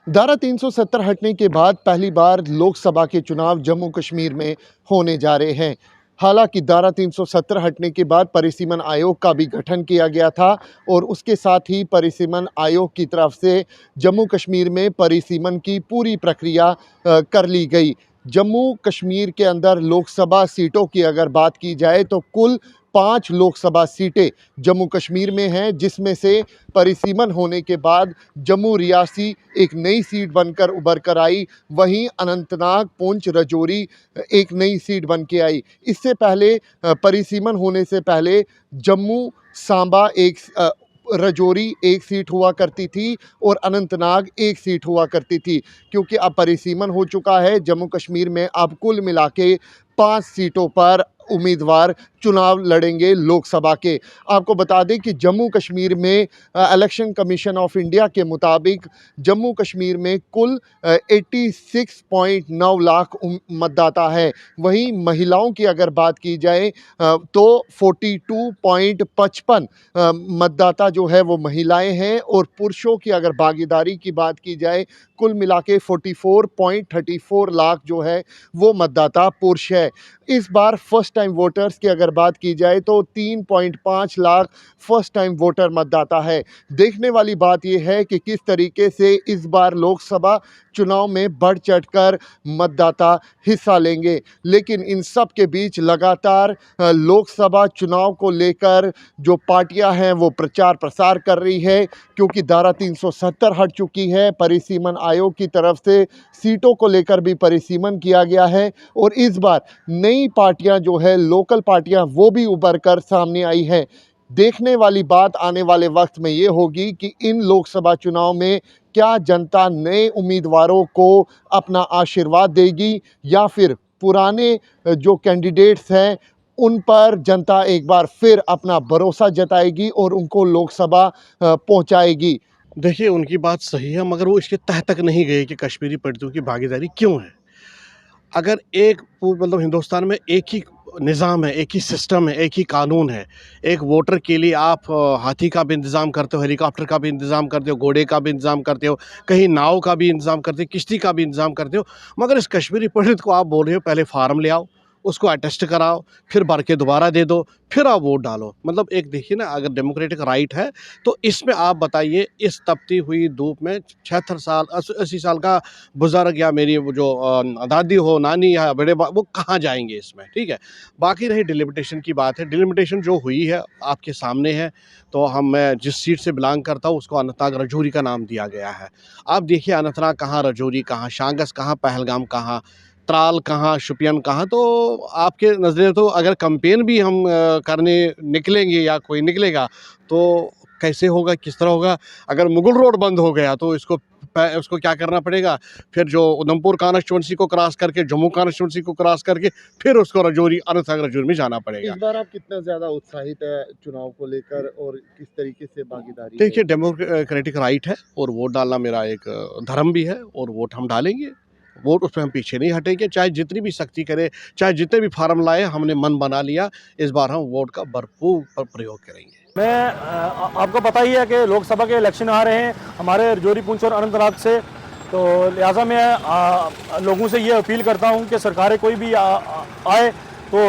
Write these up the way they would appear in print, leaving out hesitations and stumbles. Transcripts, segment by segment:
धारा 370 हटने के बाद पहली बार लोकसभा के चुनाव जम्मू कश्मीर में होने जा रहे हैं। हालांकि धारा 370 हटने के बाद परिसीमन आयोग का भी गठन किया गया था और उसके साथ ही परिसीमन आयोग की तरफ से जम्मू कश्मीर में परिसीमन की पूरी प्रक्रिया कर ली गई। जम्मू कश्मीर के अंदर लोकसभा सीटों की अगर बात की जाए तो कुल 5 लोकसभा सीटें जम्मू कश्मीर में हैं, जिसमें से परिसीमन होने के बाद जम्मू रियासी एक नई सीट बनकर उभर कर आई, वहीं अनंतनाग, पुंछ, राजौरी एक नई सीट बन के आई। इससे पहले परिसीमन होने से पहले जम्मू, सांबा राजौरी एक सीट हुआ करती थी और अनंतनाग एक सीट हुआ करती थी। क्योंकि अब परिसीमन हो चुका है, जम्मू कश्मीर में अब कुल मिला के 5 सीटों पर उम्मीदवार चुनाव लड़ेंगे लोकसभा के। आपको बता दें कि जम्मू कश्मीर में इलेक्शन कमीशन ऑफ इंडिया के मुताबिक जम्मू कश्मीर में कुल 86.9 लाख मतदाता है। वहीं महिलाओं की अगर बात की जाए तो 42.55 मतदाता जो है वो महिलाएं हैं और पुरुषों की अगर भागीदारी की बात की जाए कुल मिला के 44.34 लाख जो है वो मतदाता पुरुष है। इस बार फर्स्ट टाइम वोटर्स की अगर बात की जाए तो 3.5 लाख फर्स्ट टाइम वोटर मतदाता है। देखने वाली बात यह है कि किस तरीके से इस बार लोकसभा चुनाव में बढ़ चढ़कर मतदाता हिस्सा लेंगे। लेकिन इन सब के बीच लगातार लोकसभा चुनाव को लेकर जो पार्टियां हैं वो प्रचार प्रसार कर रही है, क्योंकि धारा 370 हट चुकी है। परिसीमन आयोग की तरफ से सीटों को लेकर भी परिसीमन किया गया है और इस बार नई पार्टियां जो है, लोकल पार्टियां, वो भी उभर कर सामने आई है। देखने वाली बात आने वाले वक्त में ये होगी कि इन लोकसभा चुनाव में क्या जनता नए उम्मीदवारों को अपना आशीर्वाद देगी या फिर पुराने जो कैंडिडेट्स हैं उन पर जनता एक बार फिर अपना भरोसा जताएगी और उनको लोकसभा पहुंचाएगी। देखिए, उनकी बात सही है, मगर वो इसके तह तक नहीं गए कि कश्मीरी पंडितों की भागीदारी क्यों है। अगर एक मतलब हिंदुस्तान में एक ही निज़ाम है, एक ही सिस्टम है, एक ही कानून है। एक वोटर के लिए आप हाथी का भी इंतज़ाम करते हो, हेलीकॉप्टर का भी इंतज़ाम करते हो, घोड़े का भी इंतज़ाम करते हो, कहीं नाव का भी इंतज़ाम करते हो, किश्ती का भी इंतज़ाम करते हो। मगर इस कश्मीरी पंडित को आप बोल रहे हो पहले फ़ार्म ले आओ, उसको अटेस्ट कराओ, फिर भर के दोबारा दे दो, फिर आप वोट डालो। मतलब एक देखिए ना, अगर डेमोक्रेटिक राइट है तो इसमें आप बताइए, इस तपती हुई धूप में 76 साल 80 साल का बुज़ुर्ग या मेरी वो जो दादी हो, नानी या बड़े वो कहाँ जाएंगे इसमें, ठीक है। बाकी रही डिलिमिटेशन की बात है, डिलिमिटेशन जो हुई है आपके सामने है। तो मैं जिस सीट से बिलोंग करता हूँ उसको अनंतनाग राजौरी का नाम दिया गया है। आप देखिए, अनंतनाग कहाँ, राजौरी कहाँ, शांगस कहाँ, पहलगाम कहाँ, त्राल कहाँ, शुपियन कहाँ। तो आपके नज़रिए तो अगर कैंपेन भी हम करने निकलेंगे या कोई निकलेगा तो कैसे होगा, किस तरह होगा। अगर मुगल रोड बंद हो गया तो उसको क्या करना पड़ेगा, फिर जो उधमपुर कॉन्स्टिट्यूंसी को क्रॉस करके, जम्मू कॉन्स्टिट्यूंसी को क्रॉस करके फिर उसको राजौरी, अनंतनाग राजौरी में जाना पड़ेगा। इस बार आप कितना ज़्यादा उत्साहित है चुनाव को लेकर और किस तरीके से भागीदारी देखिए, है? डेमोक्रेटिक राइट है और वोट डालना मेरा एक धर्म भी है और वोट हम डालेंगे। वोट उसमें हम पीछे नहीं हटेंगे, चाहे जितनी भी सख्ती करे, चाहे जितने भी फार्म लाए, हमने मन बना लिया। इस बार हम वोट का भरपूर प्रयोग करेंगे। आपको पता ही है कि लोकसभा के इलेक्शन आ रहे हैं हमारे राजौरी, पुंछ और अनंतनाग से। तो लिहाजा मैं लोगों से ये अपील करता हूं कि सरकारें कोई भी आए तो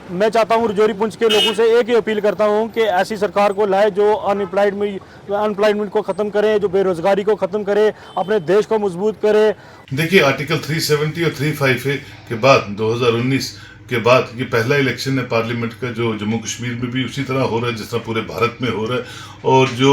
मैं चाहता हूं, राजौरी पुंछ के लोगों से एक ही अपील करता हूं कि ऐसी सरकार को लाए जो अनएम्प्लॉयमेंट को ख़त्म करे, जो बेरोज़गारी को ख़त्म करे, अपने देश को मजबूत करे। देखिए, आर्टिकल 370 और 35A के बाद 2019 के बाद ये पहला इलेक्शन है पार्लियामेंट का जो जम्मू कश्मीर में भी उसी तरह हो रहा है जिस तरह पूरे भारत में हो रहा है। और जो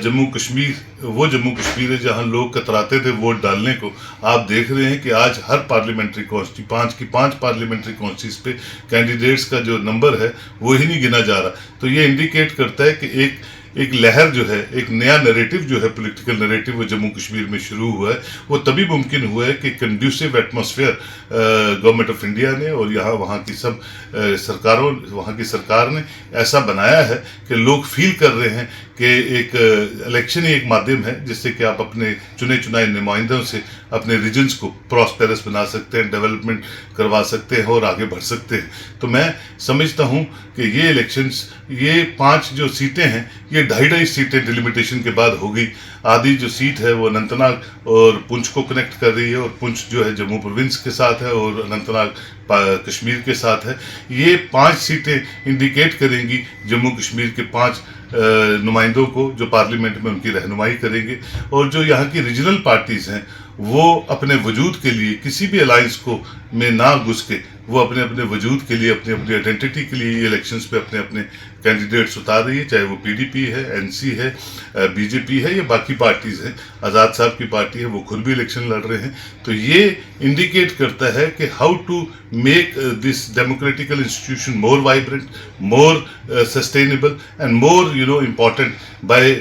जम्मू कश्मीर, वो जम्मू कश्मीर है जहां लोग कतराते थे वोट डालने को। आप देख रहे हैं कि आज हर पार्लियामेंट्री कॉन्स्टी 5 पार्लियामेंट्री कॉन्स्टिस पे कैंडिडेट्स का जो नंबर है वो ही नहीं गिना जा रहा। तो ये इंडिकेट करता है कि एक लहर जो है, एक नया नैरेटिव जो है, पॉलिटिकल नैरेटिव, वो जम्मू कश्मीर में शुरू हुआ है। वो तभी मुमकिन हुआ है कि conducive atmosphere government of India ने और वहाँ की सब सरकारों, वहाँ की सरकार ने ऐसा बनाया है कि लोग फील कर रहे हैं कि एक इलेक्शन ही एक माध्यम है जिससे कि आप अपने चुने चुनाए नुमाइंदों से अपने रीजन्स को प्रॉस्पेरस बना सकते हैं, डेवलपमेंट करवा सकते हैं और आगे बढ़ सकते हैं। तो मैं समझता हूँ कि ये इलेक्शंस, ये 5 जो सीटें हैं, ये 2.5 सीटें डिलिमिटेशन के बाद हो गई। आधी जो सीट है वो अनंतनाग और पुंछ को कनेक्ट कर रही है, और पुंछ जो है जम्मू प्रोविंस के साथ है और अनंतनाग कश्मीर के साथ है। ये 5 सीटें इंडिकेट करेंगी जम्मू कश्मीर के 5 नुमाइंदों को जो पार्लियामेंट में उनकी रहनुमाई करेंगे। और जो यहाँ की रीजनल पार्टीज़ हैं वो अपने वजूद के लिए किसी भी अलायंस को में ना घुस के वो अपने अपने वजूद के लिए, अपनी अपनी आइडेंटिटी के लिए ये इलेक्शंस पे अपने अपने कैंडिडेट्स उतार रही है, चाहे वो पीडीपी है, एनसी है, बीजेपी है या बाकी पार्टीज़ हैं। आज़ाद साहब की पार्टी है, वो खुद भी इलेक्शन लड़ रहे हैं। तो ये इंडिकेट करता है कि how to make this democratical institution more vibrant, more sustainable and more important by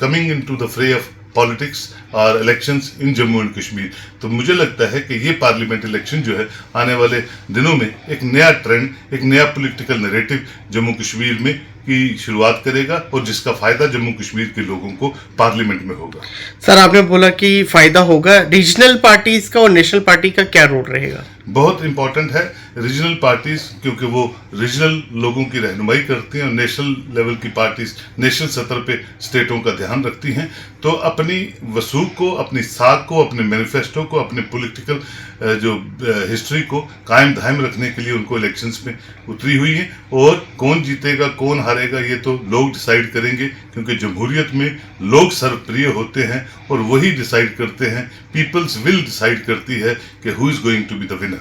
coming in to the fray of politics और elections in Jammu and Kashmir. तो मुझे लगता है कि ये पार्लियामेंट इलेक्शन जो है आने वाले दिनों में एक नया ट्रेंड, एक नया पॉलिटिकल नैरेटिव जम्मू कश्मीर में की शुरुआत करेगा, और जिसका फायदा जम्मू कश्मीर के लोगों को पार्लियामेंट में होगा। सर, आपने बोला कि फायदा होगा, रीजनल पार्टीज का और नेशनल पार्टी का क्या रोल रहेगा? बहुत इंपॉर्टेंट है रीजनल पार्टीज, क्योंकि वो रीजनल लोगों की रहनुमाई करती हैं, और नेशनल लेवल की पार्टीज नेशनल सतह पे स्टेटों का ध्यान रखती हैं। तो अपनी वसूख को, अपनी साख को, अपने मैनिफेस्टो को, अपने पॉलिटिकल जो हिस्ट्री को कायम धायम रखने के लिए उनको इलेक्शंस में उतरी हुई हैं। और कौन जीतेगा कौन हारेगा ये तो लोग डिसाइड करेंगे, क्योंकि जमहूरियत में लोग सर्वप्रिय होते हैं और वही डिसाइड करते हैं। पीपल्स विल डिसाइड करती है कि who is going to be the winner.